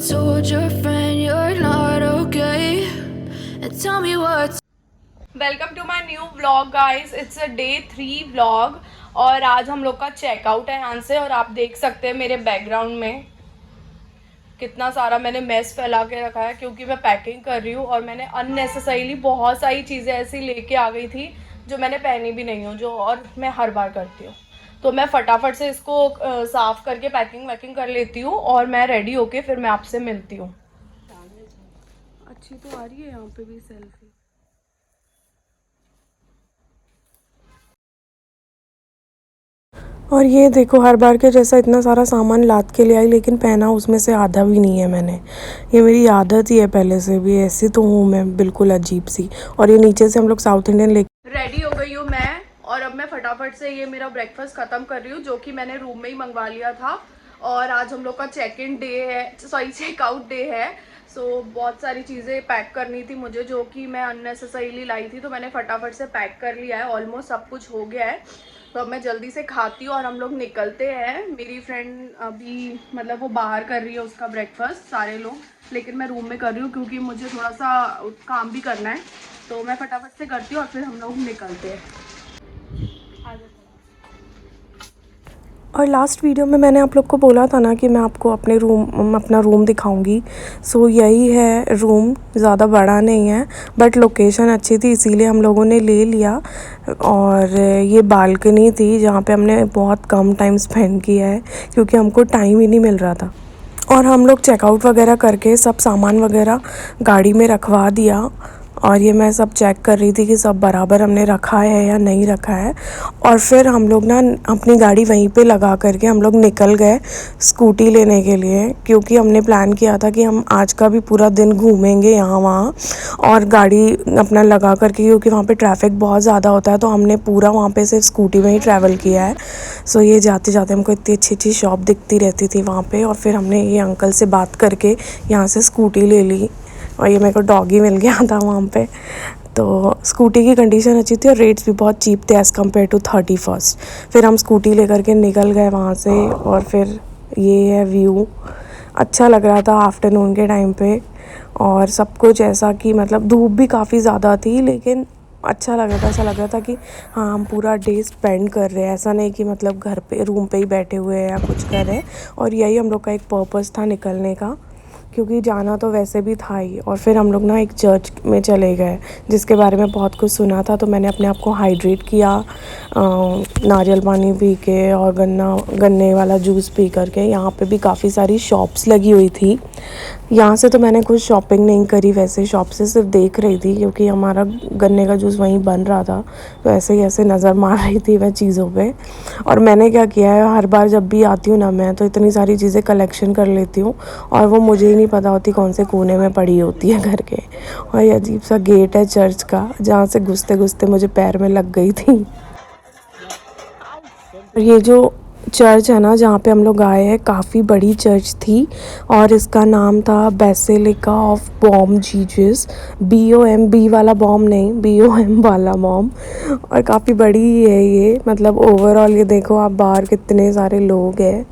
told your friend you're not okay and tell me what's welcome to my new vlog guys. It's a day 3 vlog और आज हम लोग का checkout है यहाँ से। और आप देख सकते हैं मेरे बैकग्राउंड में कितना सारा मैंने मेस फैला के रखा है क्योंकि मैं पैकिंग कर रही हूँ और मैंने अननेसेसरीली बहुत सारी चीज़ें ऐसी लेके आ गई थी जो मैंने पहनी भी नहीं हूँ, जो और मैं हर बार करती हूँ। तो मैं फटाफट से इसको साफ़ करके पैकिंग वैकिंग कर लेती हूँ और मैं रेडी होके फिर मैं आपसे मिलती हूँ। अच्छी तो आ रही है यहाँ पे भी सेल्फी। और ये देखो हर बार के जैसा इतना सारा सामान लाद के ले आई, लेकिन पहना उसमें से आधा भी नहीं है मैंने। ये मेरी आदत ही है पहले से भी, ऐसी तो हूँ मैं बिल्कुल अजीब सी। और ये नीचे से हम लोग साउथ इंडियन ले रेडी हो गई हूँ मैं और अब मैं फटाफट से ये मेरा ब्रेकफास्ट ख़त्म कर रही हूँ जो कि मैंने रूम में ही मंगवा लिया था। और आज हम लोग का चेक इन डे है, सॉरी चेकआउट डे है। सो बहुत सारी चीज़ें पैक करनी थी मुझे जो कि मैं अननेसेसरीली लाई थी, तो मैंने फटाफट से पैक कर लिया है। ऑलमोस्ट सब कुछ हो गया है, तो अब मैं जल्दी से खाती हूँ और हम लोग निकलते हैं। मेरी फ्रेंड अभी मतलब वो बाहर कर रही है उसका ब्रेकफास्ट सारे लोग, लेकिन मैं रूम में कर रही हूँ क्योंकि मुझे थोड़ा सा काम भी करना है। तो मैं फटाफट से करती हूँ और फिर हम लोग निकलते हैं। और लास्ट वीडियो में मैंने आप लोग को बोला था ना कि मैं आपको अपना रूम दिखाऊंगी। सो यही है रूम, ज़्यादा बड़ा नहीं है बट लोकेशन अच्छी थी इसीलिए हम लोगों ने ले लिया। और ये बालकनी थी जहाँ पे हमने बहुत कम टाइम स्पेंड किया है क्योंकि हमको टाइम ही नहीं मिल रहा था। और हम लोग चेकआउट वगैरह करके सब सामान वगैरह गाड़ी में रखवा दिया। और ये मैं सब चेक कर रही थी कि सब बराबर हमने रखा है या नहीं रखा है। और फिर हम लोग ना अपनी गाड़ी वहीं पे लगा करके हम लोग निकल गए स्कूटी लेने के लिए, क्योंकि हमने प्लान किया था कि हम आज का भी पूरा दिन घूमेंगे यहाँ वहाँ और गाड़ी अपना लगा करके, क्योंकि वहाँ पे ट्रैफिक बहुत ज़्यादा होता है। तो हमने पूरा वहाँ पे सिर्फ स्कूटी में ही ट्रैवल किया है। सो ये जाते जाते हमको इतनी अच्छी अच्छी शॉप दिखती रहती थी वहाँ पे, और फिर हमने ये अंकल से बात करके यहाँ से स्कूटी ले ली। और ये मेरे को डॉगी मिल गया था वहाँ पे। तो स्कूटी की कंडीशन अच्छी थी और रेट्स भी बहुत चीप थे एज़ कम्पेयर टू 31st। फिर हम स्कूटी लेकर के निकल गए वहाँ से। और फिर ये है व्यू, अच्छा लग रहा था आफ्टरनून के टाइम पे। और सब कुछ ऐसा कि मतलब धूप भी काफ़ी ज़्यादा थी लेकिन अच्छा लग रहा था। ऐसा लग रहा था कि हाँ हम पूरा डे स्पेंड कर रहे हैं, ऐसा नहीं कि मतलब घर पे रूम पे ही बैठे हुए हैं या कुछ कर रहे हैं। और यही हम लोग का एक पर्पस था निकलने का, क्योंकि जाना तो वैसे भी था ही। और फिर हम लोग ना एक चर्च में चले गए जिसके बारे में बहुत कुछ सुना था, तो मैंने अपने आप को हाइड्रेट किया नारियल पानी पी के और गन्ने वाला जूस पी करके। यहाँ पे भी काफ़ी सारी शॉप्स लगी हुई थी। यहाँ से तो मैंने कुछ शॉपिंग नहीं करी, वैसे शॉप से सिर्फ देख रही थी क्योंकि हमारा गन्ने का जूस वहीं बन रहा था। तो ऐसे ही ऐसे नज़र मार रही थी मैं चीज़ों पे। और मैंने क्या किया है, हर बार जब भी आती हूँ ना मैं तो इतनी सारी चीज़ें कलेक्शन कर लेती हूँ और वो मुझे ही नहीं पता होती कौन से कोने में पड़ी होती है घर के। और ये अजीब सा गेट है चर्च का जहाँ से घुसते घुसते मुझे पैर में लग गई थी। ये जो चर्च है ना जहाँ पे हम लोग आए हैं, काफ़ी बड़ी चर्च थी और इसका नाम था basilica of Baum Jesus. BOM वाला बॉम नहीं, BOM वाला बॉम। और काफ़ी बड़ी है ये, मतलब ओवरऑल ये देखो आप बाहर कितने सारे लोग हैं।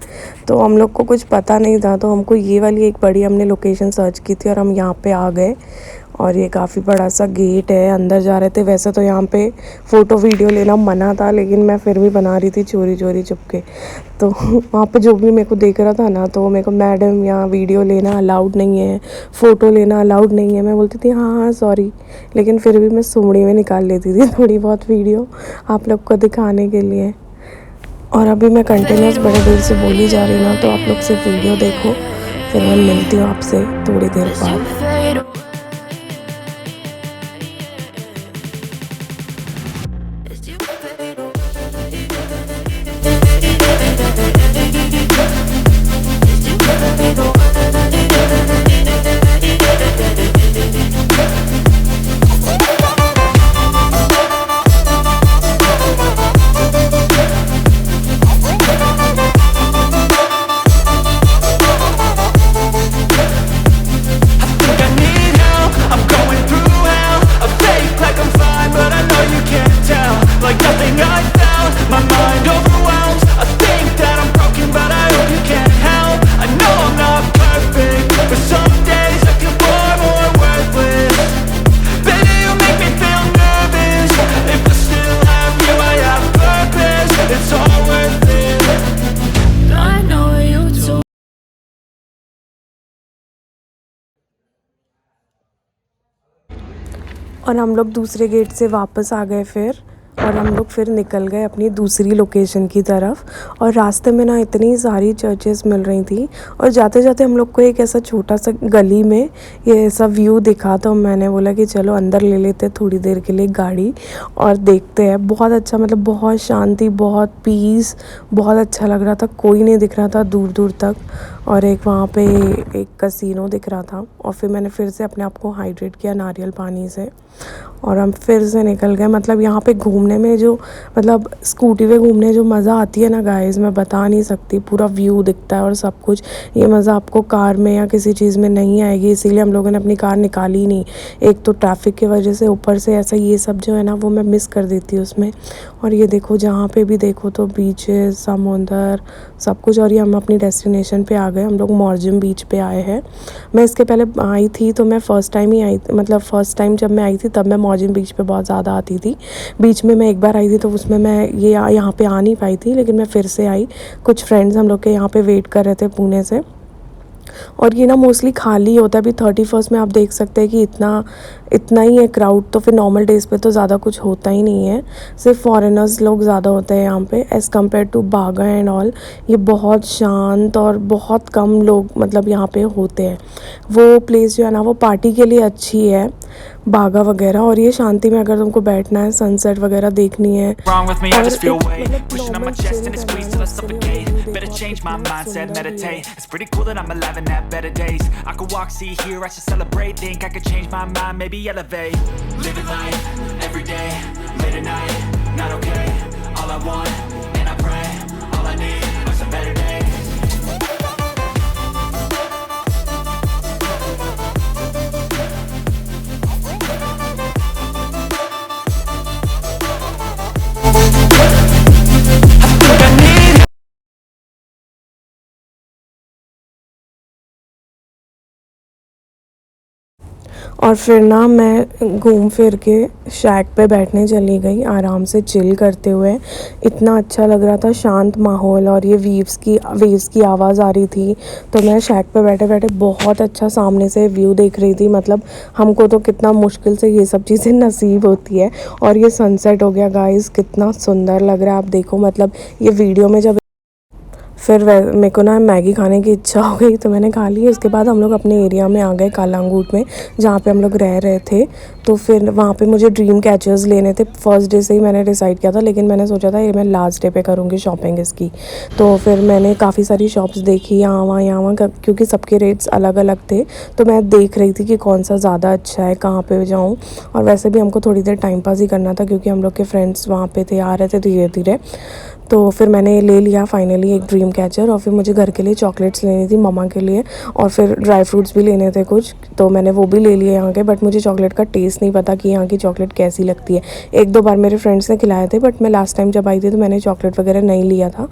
तो हम लोग को कुछ पता नहीं था, तो हमको ये वाली एक बड़ी हमने लोकेशन सर्च की थी और हम यहाँ पे आ गए। और ये काफ़ी बड़ा सा गेट है, अंदर जा रहे थे। वैसे तो यहाँ पे फ़ोटो वीडियो लेना मना था, लेकिन मैं फिर भी बना रही थी चोरी चोरी चुपके। तो वहाँ पे जो भी मेरे को देख रहा था ना, तो मेरे को मैडम यहाँ वीडियो लेना अलाउड नहीं है, फ़ोटो लेना अलाउड नहीं है। मैं बोलती थी हाँ हाँ सॉरी, लेकिन फिर भी मैं सुमड़ी में निकाल लेती थी थोड़ी बहुत वीडियो आप लोग को दिखाने के लिए। और अभी मैं कंटिन्यूस बड़े देर से बोली जा रही ना, तो आप लोग सिर्फ वीडियो देखो, फिर मैं मिलती हूँ आपसे थोड़ी देर as you बाद। fade away, as you fade away, as you fade away. I need help. और हम लोग दूसरे गेट से वापस आ गए फिर, और हम लोग फिर निकल गए अपनी दूसरी लोकेशन की तरफ। और रास्ते में ना इतनी सारी चर्चेस मिल रही थी, और जाते जाते हम लोग को एक ऐसा छोटा सा गली में ये ऐसा व्यू दिखा, तो मैंने बोला कि चलो अंदर ले लेते हैं थोड़ी देर के लिए गाड़ी और देखते हैं। बहुत अच्छा, मतलब बहुत शांति, बहुत पीस, बहुत अच्छा लग रहा था। कोई नहीं दिख रहा था दूर दूर तक, और एक वहाँ पे एक कसिनो दिख रहा था। और फिर मैंने फिर से अपने आप को हाइड्रेट किया नारियल पानी से, और हम फिर से निकल गए। मतलब यहाँ पे घूमने में जो, मतलब स्कूटी पे घूमने जो मज़ा आती है ना गाइस, मैं बता नहीं सकती। पूरा व्यू दिखता है और सब कुछ, ये मज़ा आपको कार में या किसी चीज़ में नहीं आएगी। इसीलिए हम लोगों ने अपनी कार निकाली नहीं। एक तो ट्रैफिक की वजह से, ऊपर से ऐसा ये सब जो है ना वो मैं मिस कर देती हूँ उसमें। और ये देखो, जहाँ पे भी देखो तो बीचेस, समुंदर, सब कुछ। और ये हम अपनी डेस्टिनेशन पे आ गए। हम लोग मॉर्जिम बीच पे आए हैं। मैं इसके पहले आई थी तो मैं फ़र्स्ट टाइम ही आई, मतलब फ़र्स्ट टाइम जब मैं आई थी तब मैं मॉर्जिम बीच पे बहुत ज़्यादा आती थी। बीच में मैं एक बार आई थी तो उसमें मैं ये यहाँ पे आ नहीं पाई थी, लेकिन मैं फिर से आई। कुछ फ्रेंड्स हम लोग के यहाँ पे वेट कर रहे थे पुणे से, और ये ना मोस्टली खाली होता है। अभी 31 में आप देख सकते हैं कि इतना ही है क्राउड। तो फिर नॉर्मल डेज़ पे तो ज़्यादा कुछ होता ही नहीं है, सिर्फ फॉरेनर्स लोग ज़्यादा होते हैं यहाँ पे एज़ कम्पेयर टू बागा एंड ऑल। ये बहुत शांत और बहुत कम लोग मतलब यहाँ पे होते हैं। वो प्लेस जो है ना वो पार्टी के लिए अच्छी है, बागा वगैरह। और ये शांति में अगर तुमको बैठना है, सनसेट वगैरह देखनी है, Wrong with me, I just feel और weight मतलब pushing on my normal chest chill and it करना squeezes है till I ना, उसके लिए suffocate. वो Better देखो, change my कितना mindset, सुंदर meditate. It's pretty cool that I'm alive and have better days. I could walk, see, hear, I should celebrate. Think I could change my mind, maybe elevate. Living life every day, late at night, not okay. All I want, and I pray, all I need are some better days. और फिर ना मैं घूम फिर के शैक पे बैठने चली गई, आराम से चिल करते हुए। इतना अच्छा लग रहा था, शांत माहौल, और ये वेव्स की आवाज़ आ रही थी। तो मैं शैक पे बैठे बैठे बहुत अच्छा सामने से व्यू देख रही थी। मतलब हमको तो कितना मुश्किल से ये सब चीज़ें नसीब होती है। और ये सनसेट हो गया गाइस, कितना सुंदर लग रहा है। आप देखो, मतलब ये वीडियो में जब फिर मेरे को ना मैगी खाने की इच्छा हो गई तो मैंने खा ली। उसके बाद हम लोग अपने एरिया में आ गए, कालांगूट में, जहाँ पे हम लोग रह रहे थे। तो फिर वहाँ पे मुझे ड्रीम कैचर्स लेने थे। फर्स्ट डे से ही मैंने डिसाइड किया था, लेकिन मैंने सोचा था ये मैं लास्ट डे पे करूँगी शॉपिंग इसकी। तो फिर मैंने काफ़ी सारी शॉप्स देखी यहाँ वहाँ, क्योंकि सबके रेट्स अलग अलग थे। तो मैं देख रही थी कि कौन सा ज़्यादा अच्छा है, कहाँ पर जाऊँ। और वैसे भी हमको थोड़ी देर टाइम पास ही करना था, क्योंकि हम लोग के फ्रेंड्स वहाँ पर थे, आ रहे थे धीरे धीरे। तो फिर मैंने ले लिया फाइनली एक ड्रीम कैचर। और फिर मुझे घर के लिए चॉकलेट्स लेनी थी, मम्मा के लिए, और फिर ड्राई फ्रूट्स भी लेने थे कुछ। तो मैंने वो भी ले लिए यहाँ के। बट मुझे चॉकलेट का टेस्ट नहीं पता कि यहाँ की चॉकलेट कैसी लगती है। एक दो बार मेरे फ्रेंड्स ने खिलाए थे, बट मैं लास्ट टाइम जब आई थी तो मैंने चॉकलेट वगैरह नहीं लिया था।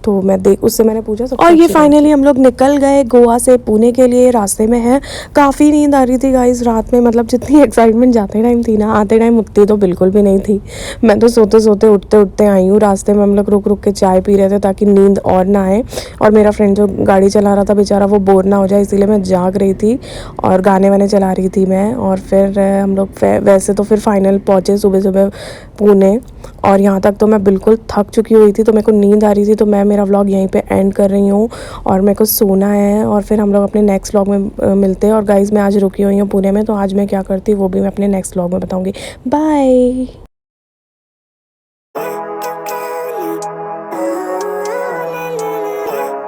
तो उससे मैंने पूछा सब। और ये फाइनली हम लोग निकल गए गोवा से पुणे के लिए। रास्ते में है, काफ़ी नींद आ रही थी गाइस रात में। मतलब जितनी एक्साइटमेंट जाते टाइम थी ना, आते टाइम उतनी तो बिल्कुल भी नहीं थी। मैं तो सोते सोते उठते उठते आई हूँ। रास्ते में हम लोग रुक के चाय पी रहे थे ताकि नींद और ना आए। और मेरा फ्रेंड जो गाड़ी चला रहा था बेचारा, वो बोर ना हो जाए, इसीलिए मैं जाग रही थी और गाने वाने चला रही थी मैं। और फिर हम लोग वैसे तो फिर फाइनल पहुँचे सुबह सुबह पुणे। और यहाँ तक तो मैं बिल्कुल थक चुकी हुई थी, तो मेरे को नींद आ रही थी। तो मैं मेरा व्लॉग यहीं पे एंड कर रही हूँ और मेरे को सोना है। और फिर हम लोग अपने नेक्स्ट व्लॉग में मिलते हैं। और गाइज़, मैं आज रुकी हुई हूँ पुणे में, तो आज मैं क्या करती हूँ वो भी मैं अपने नेक्स्ट व्लॉग में बताऊँगी। बाय।